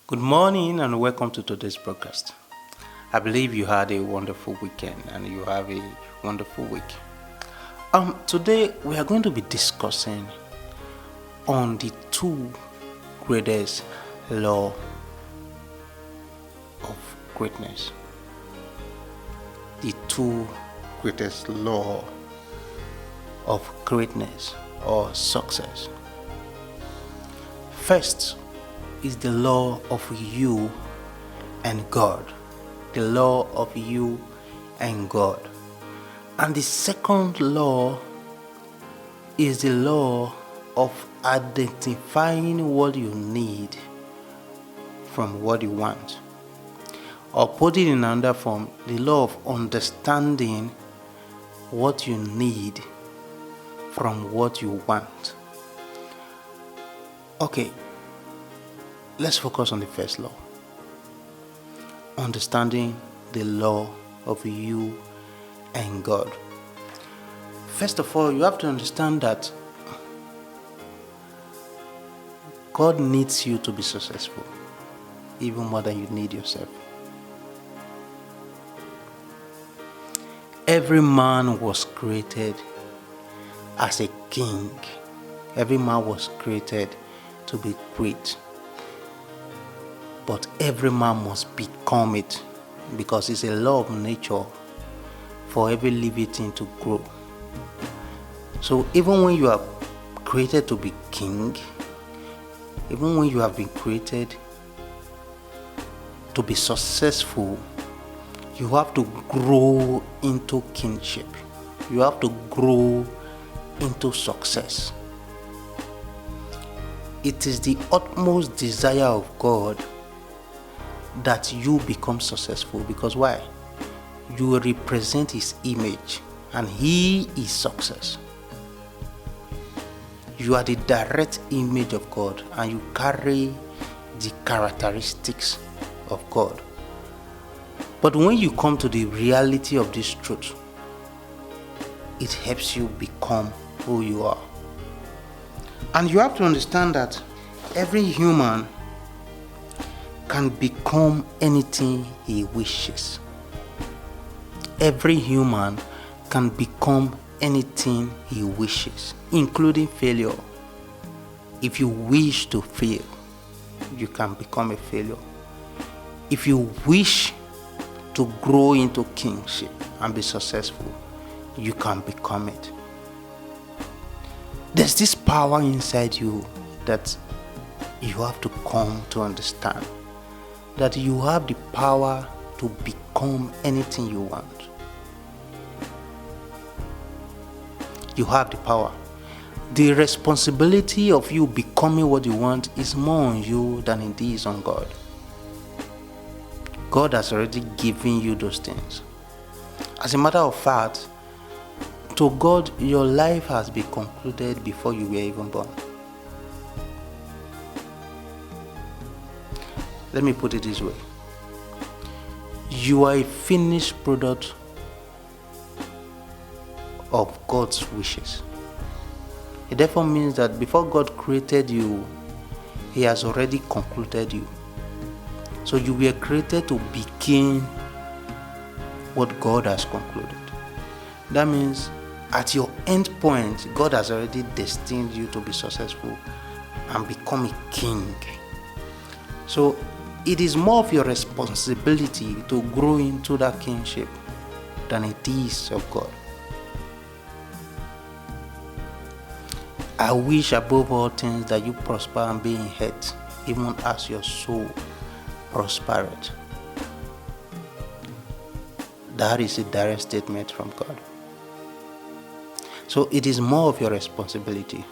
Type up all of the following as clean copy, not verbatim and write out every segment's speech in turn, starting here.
Good morning and welcome to today's broadcast. I believe you had a wonderful weekend and you have a wonderful week. Today we are going to be discussing on the two greatest law of greatness. The two greatest law of greatness or success. First is the law of you and God. The law of you and God. And the second law is the law of identifying what you need from what you want. Or put it in another form, the law of understanding what you need from what you want. Okay, let's focus on the first law. Understanding the law of you and God. First of all, you have to understand that God needs you to be successful, even more than you need yourself. Every man was created as a king. Every man was created to be great. But every man must become it, because it's a law of nature for every living thing to grow. So even when you are created to be king, even when you have been created to be successful, you have to grow into kingship. You have to grow into success. It is the utmost desire of God that you become successful, because why? You represent His image and He is success. You are the direct image of God and you carry the characteristics of God. But when you come to the reality of this truth, it helps you become who you are. And you have to understand that every human can become anything he wishes. Every human can become anything he wishes, including failure. If you wish to fail, you can become a failure. If you wish to grow into kingship and be successful, you can become it. There's this power inside you that you have to come to understand, that you have the power to become anything you want. You have the power. The responsibility of you becoming what you want is more on you than it is on God. God has already given you those things. As a matter of fact, to God, your life has been concluded before you were even born. Let me put it this way. You are a finished product of God's wishes. It therefore means that before God created you, He has already concluded you. So you were created to begin what God has concluded. That means at your end point, God has already destined you to be successful and become a king. So it is more of your responsibility to grow into that kingship than it is of God. I wish above all things that you prosper and be in health, even as your soul prospereth. That is a direct statement from God. So it is more of your responsibility.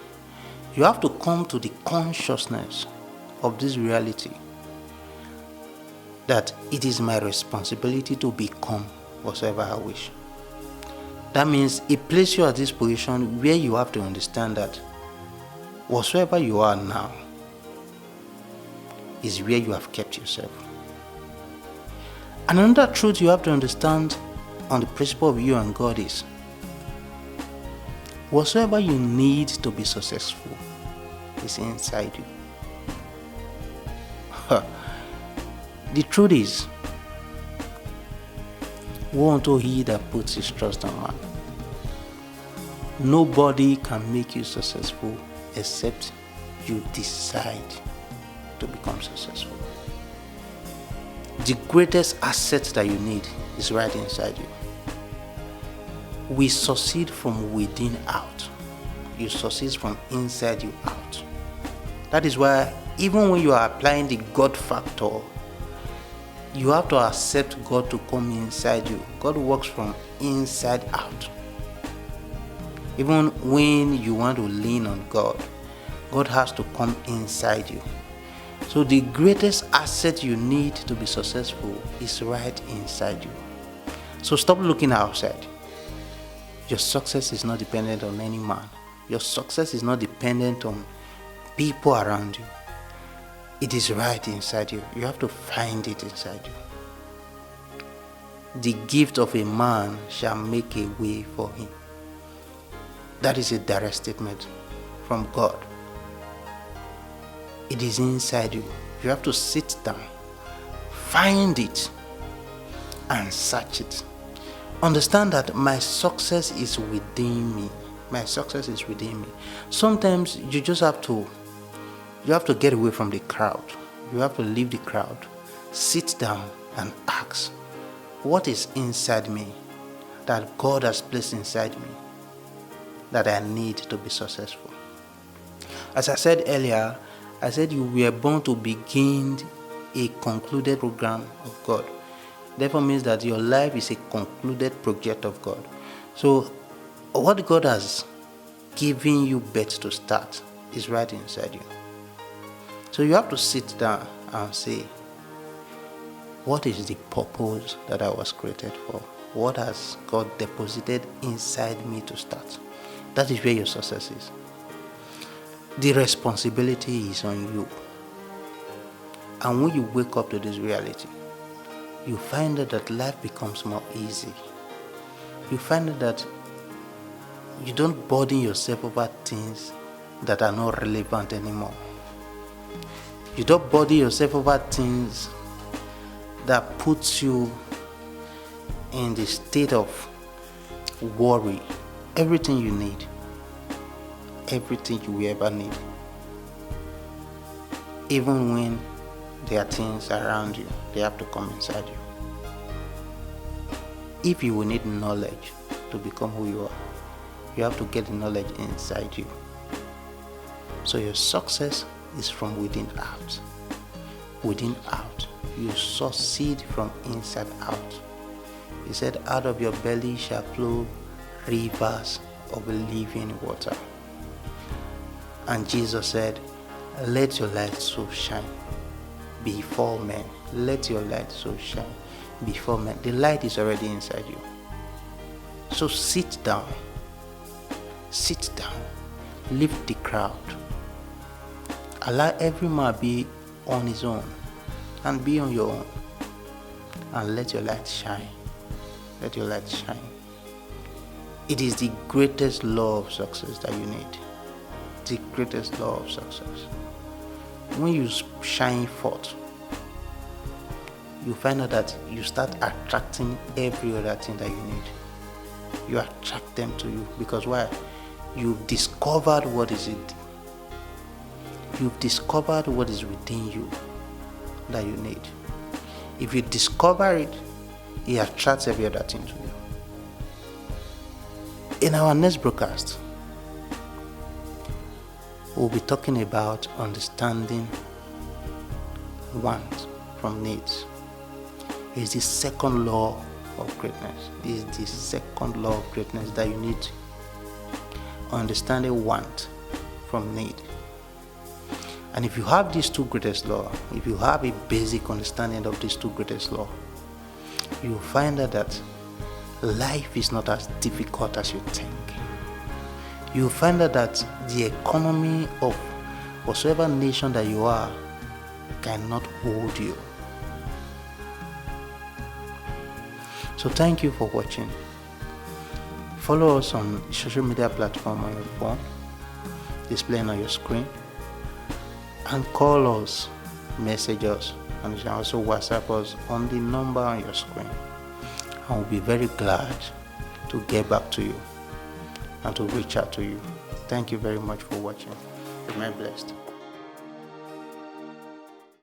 You have to come to the consciousness of this reality, that it is my responsibility to become whatsoever I wish. That means it places you at this position where you have to understand that whatsoever you are now is where you have kept yourself. Another truth you have to understand on the principle of you and God is, whatsoever you need to be successful is inside you. The truth is, woe unto he that puts his trust on man. Nobody can make you successful except you decide to become successful. The greatest asset that you need is right inside you. We succeed from within out. You succeed from inside you out. That is why even when you are applying the God factor, you have to accept God to come inside you. God works from inside out. Even when you want to lean on God, God has to come inside you. So the greatest asset you need to be successful is right inside you. So stop looking outside. Your success is not dependent on any man. Your success is not dependent on people around you. It is right inside you. You have to find it inside you. The gift of a man shall make a way for him. That is a direct statement from God. It is inside you. You have to sit down, find it, and search it. Understand that my success is within me. My success is within me. Sometimes you just have to get away from the crowd. You have to leave the crowd. Sit down and ask, what is inside me that God has placed inside me that I need to be successful? As I said earlier, I said you were born to begin a concluded program of God. Therefore means that your life is a concluded project of God. So what God has given you birth to start is right inside you. So you have to sit down and say, what is the purpose that I was created for? What has God deposited inside me to start? That is where your success is. The responsibility is on you. And when you wake up to this reality, you find out that life becomes more easy. You find out that you don't burden yourself over things that are not relevant anymore. You don't burden yourself over things that puts you in the state of worry. Everything you need, everything you will ever need, even when there are things around you, they have to come inside you. If you will need knowledge to become who you are, you have to get the knowledge inside you. So your success is from within out. Within out. You succeed from inside out. He said, out of your belly shall flow rivers of living water. And Jesus said, let your light so shine before men. Let your light so shine before men. The light is already inside you. So sit down. Sit down. Leave the crowd. Allow every man be on his own and be on your own. And let your light shine. Let your light shine. It is the greatest law of success that you need. The greatest law of success. When you shine forth, you find out that you start attracting every other thing that you need. You attract them to you because why? You've discovered what is it. You've discovered what is within you that you need. If you discover it, it attracts every other thing to you. In our next broadcast, we'll be talking about understanding want from needs. It's the second law of greatness. It's the second law of greatness that you need. Understanding want from need. And if you have these two greatest laws, if you have a basic understanding of these two greatest laws, you'll find out that life is not as difficult as you think. You'll find out that the economy of whatsoever nation that you are cannot hold you. So thank you for watching. Follow us on social media platform on your phone, displaying on your screen, and call us, message us, and you can also WhatsApp us on the number on your screen. I will be very glad to get back to you and to reach out to you. Thank you very much for watching. Remain blessed.